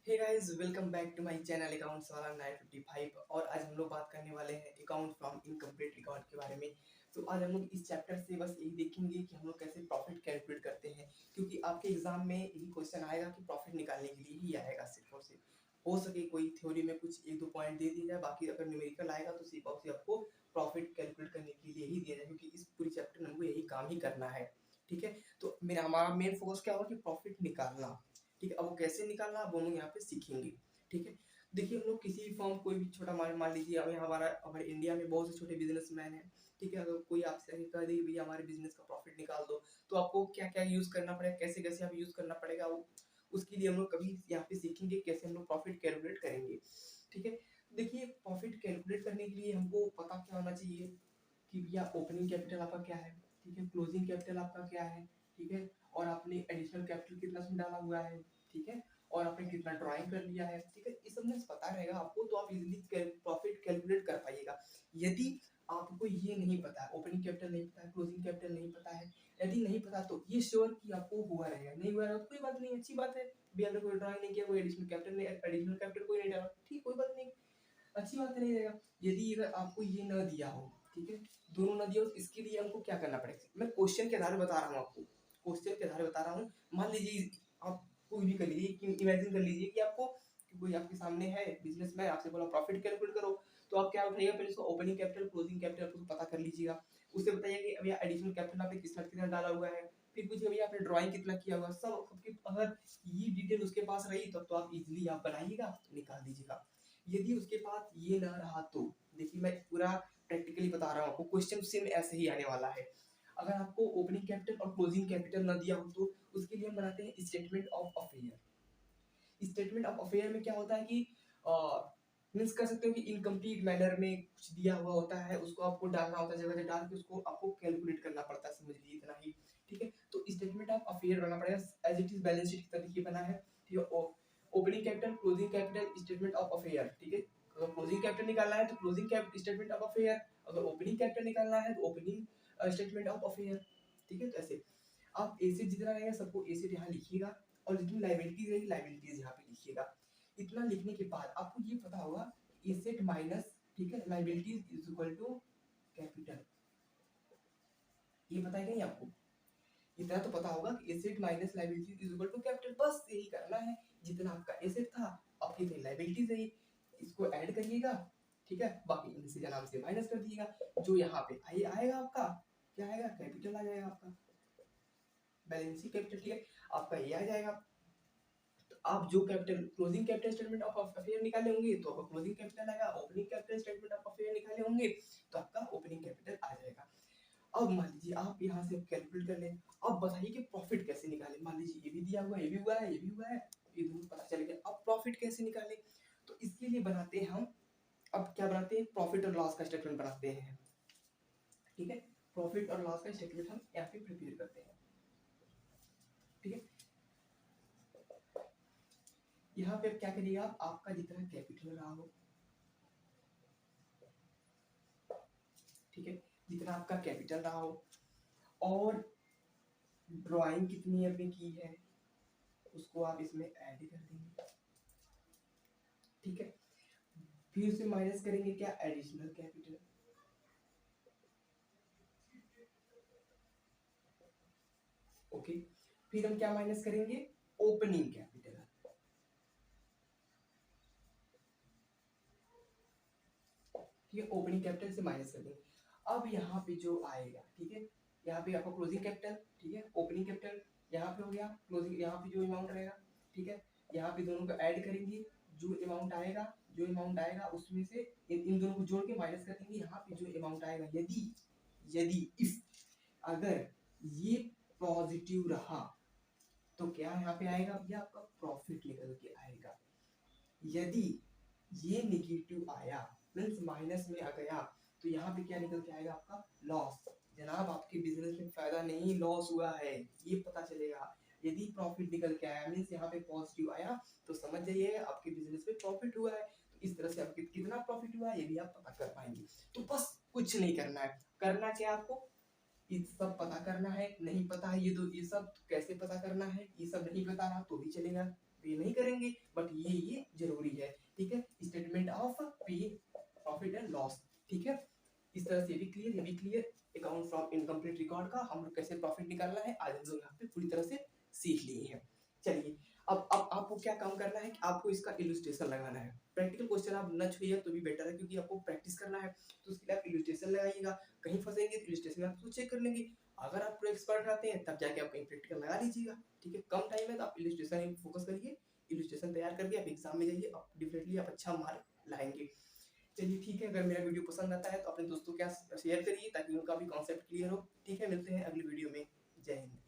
Hey guys, welcome back to my channel accounts वाला 955। और आज हम लोग बात करने वाले हैं अकाउंट फ्रॉम इनकम्प्लीट अकाउंट के बारे में। तो आज हम लोग इस चैप्टर से बस यही देखेंगे कि हम लोग कैसे प्रॉफिट कैलकुलेट करते हैं, क्योंकि आपके एग्जाम में यही क्वेश्चन आएगा कि प्रॉफिट निकालने के लिए ही आएगा सिर्फ और सिर्फ। हो सके कोई थ्योरी में कुछ एक दो पॉइंट दे दिया जाए, बाकी अगर न्यूमेरिकल आएगा तो सिर्फ और सिर्फ आपको प्रॉफिट कैलकुलेट करने के लिए ही दिया जाए, क्योंकि इस पूरी चैप्टर में हमको यही काम ही करना है। ठीक है, तो मेरा हमारा मेन फोकस क्या होगा कि प्रॉफिट निकालना। ठीक है, अब वो कैसे निकालना अब हम लोग यहाँ पे सीखेंगे। ठीक है, देखिए हम लोग किसी भी फॉर्म कोई भी छोटा मान मान लीजिए, अब हमारा हमारे इंडिया में बहुत से छोटे बिजनेसमैन हैं। ठीक है, अगर कोई आपसे आके कह दे कि भैया हमारे बिजनेस का प्रॉफिट निकाल दो, तो आपको क्या क्या यूज करना पड़ेगा, कैसे कैसे आप यूज करना पड़ेगा वो, उसके लिए हम लोग कभी यहाँ पे सीखेंगे कैसे हम लोग प्रॉफिट कैलकुलेट करेंगे। ठीक है, देखिए प्रॉफिट कैलकुलेट करने के लिए हमको पता क्या होना चाहिए कि भैया ओपनिंग कैपिटल आपका क्या है। ठीक है, क्लोजिंग कैपिटल आपका क्या है। ठीक है, और आपने एडिशनल कैपिटल कितना उसमें डाला हुआ है। ठीक है, और आपने कितना ड्राइंग कर लिया है। ठीक है, ये सब में पता रहेगा आपको, तो आप इजीली प्रॉफिट कैलकुलेट कर पाइएगा। यदि आपको ये नहीं पता है, ओपनिंग कैपिटल नहीं पता है, क्लोजिंग कैपिटल नहीं पता है, यदि नहीं पता तो ये श्योर कि आपको हुआ रहेगा, नहीं हुआ रहेगा तो कोई बात नहीं, अच्छी बात है। भैया ने कोई ड्राइंग नहीं किया, कोई एडिशनल कैपिटल नहीं, एडिशनल कैपिटल कोई नहीं डाला, ठीक, कोई बात नहीं, अच्छी बात नहीं रहेगा। यदि अगर आपको ये न दिया हो, ठीक है, दोनों न दिया हो, तो इसके लिए हमको क्या करना पड़ेगा, मैं क्वेश्चन के आधार बता रहा हूँ आपको, क्वेश्चन के आधार बता रहा हूँ। मान लीजिए आप कोई भी कर लीजिए, इमेजिन कर लीजिए कि आपको कि कोई आपके सामने है बिजनेसमैन, आपसे बोला प्रॉफिट कैलकुलेट करो, तो आप क्या उठाइएगा, पहले उसको ओपनिंग कैपिटल क्लोजिंग कैपिटल को पता कर लीजिएगा। उससे बताइए कि भैया एडिशनल कैपिटल आपने कितना डाला हुआ है। फिर पूछिए भैया आपने ड्राइंग कितना किया हुआ, सब सबके अगर ये डिटेल उसके पास रही तब तो आप इजीली आप बनाइएगा, निकाल दीजिएगा। यदि उसके पास ये ना रहा तो देखिए, मैं पूरा प्रैक्टिकली बता रहा हूँ आपको, क्वेश्चन सेम ऐसे ही आने वाला है। अगर आपको ओपनिंग कैपिटल और क्लोजिंग कैपिटल ना दिया हो तो उसके लिए हम बनाते हैं statement of affair. Statement of affair में क्या होता है कि मीन्स कर सकते हो कि इनकम्प्लीट मैनर में कुछ दिया हुआ होता है, उसको आपको डालना होता है, जगह जगह डाल के उसको आपको कैलकुलेट करना पड़ता है, समझ लीजिए इतना ही। ठीक है, तो स्टेटमेंट ऑफ अफेयर बनना पड़ेगा as it is balance sheet की तरीके बना है। ठीक है, opening capital closing capital statement of affair. ठीक है, अगर क्लोजिंग कैपिटल निकालना है तो क्लोजिंग स्टेटमेंट ऑफ अफेयर, अगर ओपनिंग कैपिटल निकालना है तो ओपनिंग स्टेटमेंट ऑफ अफेयर। ठीक है, तो ऐसे आप एसेट जितना रहेगा सबको एसेट यहाँ लिखिएगा, और जितनी लाइबिलिटीज रहेगी लाइबिलिटीज यहाँ पे लिखिएगा। इतना लिखने के बाद आपको ये पता होगा एसेट माइनस, ठीक है, liabilities is equal to capital. ये पता है नहीं आपको, इतना तो पता होगा कि asset minus liabilities is equal to capital, बस यही करना है। जितना आपका एसेट था, अब कितनी लाइबिलिटीज है, इसको ऐड करिएगा। ठीक है, बाकी इनसे का नाम से माइनस कर दीजिएगा, जो यहाँ पे आएगा आपका क्या आएगा, कैपिटल आ जाएगा आपका, बैलेंस शीट कैपिटल। ठीक है, आपका ये आ जाएगा। तो आप जो capital closing capital statement of affair निकाले होंगे तो आपका क्लोजिंग कैपिटल आएगा, opening capital statement of affair निकाले होंगे तो आपका ओपनिंग कैपिटल आ जाएगा। अब मान लीजिए आप यहाँ से कैलकुलेट कर लें। अब बताइए कि प्रॉफिट कैसे निकालें, मान लीजिए ये भी दिया हुआ है, ये भी हुआ है, ये भी हुआ है, ये दोनों पता चल गया, अब प्रॉफिट कैसे निकालें। तो इसके लिए बनाते हैं हम, अब क्या बनाते हैं, प्रॉफिट और लॉस का स्टेटमेंट बनाते हैं। ठीक है, प्रॉफिट और लॉस का स्टेटमेंट हम यहाँ पे प्रिपेयर करते हैं। ठीक है, यहाँ पे क्या करिएगा, आपका जितना कैपिटल रहा हो, ठीक है, जितना आपका कैपिटल रहा हो, और ड्राइंग कितनी आपने की है उसको आप इसमें ऐड कर देंगे। ठीक है, फिर उसे माइनस करेंगे क्या, एडिशनल कैपिटल। ओके, फिर हम क्या माइनस करेंगे, ओपनिंग कैपिटल। ठीक है, ओपनिंग कैपिटल से माइनस कर देंगे। अब यहाँ पे जो आएगा, ठीक है, यहाँ पे आपका क्लोजिंग कैपिटल, ठीक है, ओपनिंग कैपिटल यहाँ पे हो गया, क्लोजिंग यहाँ पे जो अमाउंट रहेगा। ठीक है, यहाँ पे दोनों को ऐड करेंगे, जो अमाउंट आएगा उसमें से इन दोनों को जोड़ के माइनस कर देंगे, यहाँ पे जो अमाउंट आएगा, यदि यदि इफ अगर ये पॉजिटिव रहा तो क्या यहाँ पे आएगा, ये आपका प्रॉफिट निकल के आएगा। यदि ये निगेटिव आया, मीन्स माइनस में आ गया, तो यहाँ पे क्या निकल के आएगा, आपका लॉस। जनाब आपके बिजनेस में फायदा नहीं, लॉस हुआ है, ये पता चलेगा। यदि प्रॉफिट निकल के आया, मीन्स यहाँ पे पॉजिटिव आया, तो समझ जाइए आपके बिजनेस में प्रॉफिट हुआ है। तो इस तरह से आपके कितना प्रॉफिट हुआ है ये भी आप पता कर पाएंगे। तो बस कुछ नहीं करना है, करना क्या आपको, ये सब पता करना है। नहीं पता है ये सब कैसे पता करना है, ये सब नहीं पता रहा तो भी चलेगा, पे नहीं करेंगे, बट ये जरूरी है। ठीक है, स्टेटमेंट ऑफ पे प्रॉफिट एंड लॉस। ठीक है, इस तरह से ये भी क्लियर, ये भी clear. Account from incomplete record का हम लोग कैसे प्रॉफिट निकालना है आज हम लोग यहाँ पे पूरी तरह से सीख लिए हैं। चलिए, अब आपको क्या काम करना है कि आपको इसका इलस्ट्रेशन लगाना है। प्रैक्टिकल क्वेश्चन आप न छुइए तो भी बेटर है, क्योंकि आपको प्रैक्टिस करना है। तो उसके लिए आप इलस्ट्रेशन लगाइएगा, कहीं फंसेंगे तो इलस्ट्रेशन आप उसको चेक कर लेंगे। अगर आप पूरे एक्सपर्ट रहते हैं तब जाके आप कहीं प्रैक्टिकल लगा लीजिएगा। ठीक है, कम टाइम है तो आप इलस्ट्रेशन फोकस करिए, इलस्ट्रेशन तैयार करके आप एग्जाम में जाइए, आप डेफिनेटली आप अच्छा मार्क लाएंगे। चलिए ठीक है, अगर मेरा वीडियो पसंद आता है तो अपने दोस्तों के साथ शेयर करिए ताकि उनका भी कॉन्सेप्ट क्लियर हो। ठीक है, मिलते हैं अगली वीडियो में। जय हिंद।